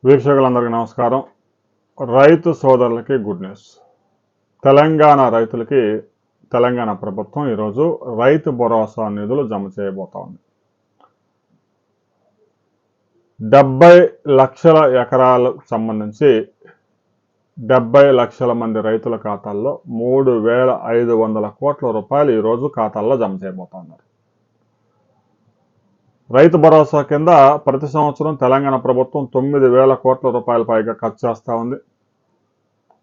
వీక్షకులందరికీ నమస్కారం. రైతు సోదరులకి గుడ్ న్యూస్. తెలంగాణ రైతులకి తెలంగాణ ప్రభుత్వం ఈరోజు రైతు భరోసా నిధులు జమ చేయబోతా ఉంది. 70 లక్షల ఎకరాలకు సంబంధించి 70 లక్షల మంది రైతుల ఖాతాల్లో 3,500 కోట్ల రూపాయలు ఈరోజు ఖాతాల్లో జమ చేయబోతా ఉన్నారు. రైతు భరోసా కింద ప్రతి సంవత్సరం తెలంగాణ ప్రభుత్వం 9,000 కోట్ల రూపాయల పైగా ఖర్చు చేస్తూ ఉంది.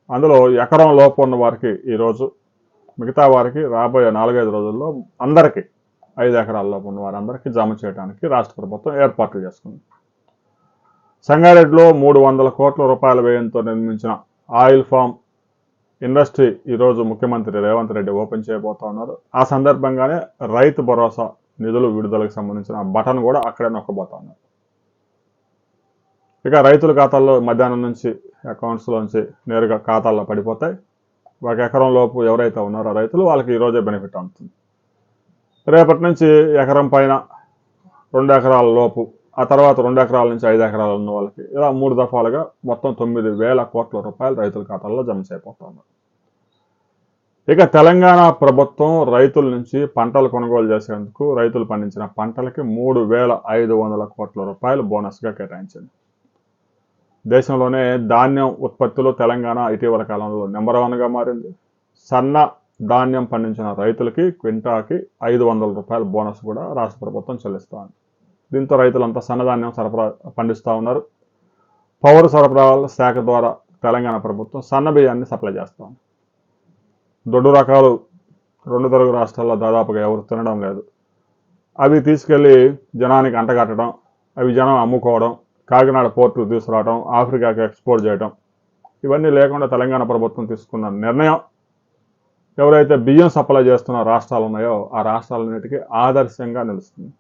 అందులో ఎకరం లోపు ఉన్న వారికి ఈరోజు, మిగతా వారికి రాబోయే 4-5 రోజుల్లో అందరికీ 5 ఎకరాల లోపు ఉన్న వారందరికీ జమ చేయడానికి రాష్ట్ర ప్రభుత్వం ఏర్పాట్లు చేసుకుంది. సంగారెడ్డిలో 300 కోట్ల రూపాయల వ్యయంతో నిర్మించిన ఆయిల్ ఫామ్ ఇండస్ట్రీ ఈరోజు ముఖ్యమంత్రి రేవంత్ రెడ్డి ఓపెన్ చేయబోతా ఉన్నారు. ఆ సందర్భంగానే రైతు భరోసా నిధులు విడుదలకు సంబంధించిన బటన్ కూడా అక్కడే నొక్కబోతా ఉన్నారు. ఇక రైతుల ఖాతాల్లో మధ్యాహ్నం నుంచి అకౌంట్స్లోంచి నేరుగా ఖాతాల్లో పడిపోతాయి. ఒక ఎకరం లోపు ఎవరైతే ఉన్నారో రైతులు వాళ్ళకి ఈరోజే బెనిఫిట్ అందుతుంది. రేపటి నుంచి ఎకరం పైన 2 ఎకరాల లోపు, ఆ తర్వాత 2 ఎకరాల నుంచి 5 ఎకరాలు ఉన్న వాళ్ళకి ఇలా 3 దఫాలుగా మొత్తం 9,000 కోట్ల రూపాయలు రైతుల ఖాతాల్లో జమ చేయబోతా ఉన్నారు. ఇక తెలంగాణ ప్రభుత్వం రైతుల నుంచి పంటలు కొనుగోలు చేసేందుకు రైతులు పండించిన పంటలకి 3,500 కోట్ల రూపాయలు బోనస్గా కేటాయించింది. దేశంలోనే ధాన్యం ఉత్పత్తిలో తెలంగాణ ఇటీవల కాలంలో నెంబర్ 1గా మారింది. సన్న ధాన్యం పండించిన రైతులకి క్వింటాకి 500 రూపాయల బోనస్ కూడా రాష్ట్ర ప్రభుత్వం చెల్లిస్తూ ఉంది. దీంతో రైతులంతా సన్నధాన్యం పండిస్తూ ఉన్నారు. పౌర సరఫరాల శాఖ ద్వారా తెలంగాణ ప్రభుత్వం సన్న బియ్యాన్ని సప్లై చేస్తూ ఉంది. దొడ్డు రకాలు 2 తెలుగు రాష్ట్రాల్లో దాదాపుగా ఎవరు తినడం లేదు. అవి తీసుకెళ్ళి జనానికి అంటగట్టడం, అవి జనం అమ్ముకోవడం, కాకినాడ పోర్టుకు తీసుకురావడం, ఆఫ్రికాకి ఎక్స్పోర్ట్ చేయడం, ఇవన్నీ లేకుండా తెలంగాణ ప్రభుత్వం తీసుకున్న నిర్ణయం ఎవరైతే బియ్యం సప్లై చేస్తున్న రాష్ట్రాలు ఉన్నాయో ఆ రాష్ట్రాలన్నిటికీ ఆదర్శంగా నిలుస్తుంది.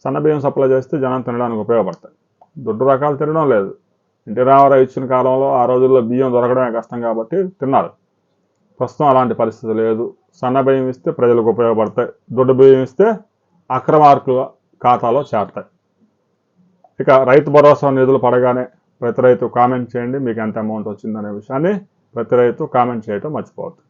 సన్న బియ్యం సప్లై చేస్తే జనం తినడానికి ఉపయోగపడతాయి. దొడ్డు రకాలు తినడం లేదు. ఎన్టీ రామారావు ఇచ్చిన కాలంలో ఆ రోజుల్లో బియ్యం దొరకడమే కష్టం కాబట్టి తిన్నారు. ప్రస్తుతం అలాంటి పరిస్థితి లేదు. సన్న బియ్యం ఇస్తే ప్రజలకు ఉపయోగపడతాయి. దొడ్డు బియ్యం ఇస్తే అక్రమార్కుల ఖాతాలో చేరతాయి. ఇక రైతు భరోసా నిధులు పడగానే ప్రతి రైతు కామెంట్ చేయండి మీకు ఎంత అమౌంట్ వచ్చిందనే విషయాన్ని ప్రతి రైతు కామెంట్ చేయడం మర్చిపోవద్దు.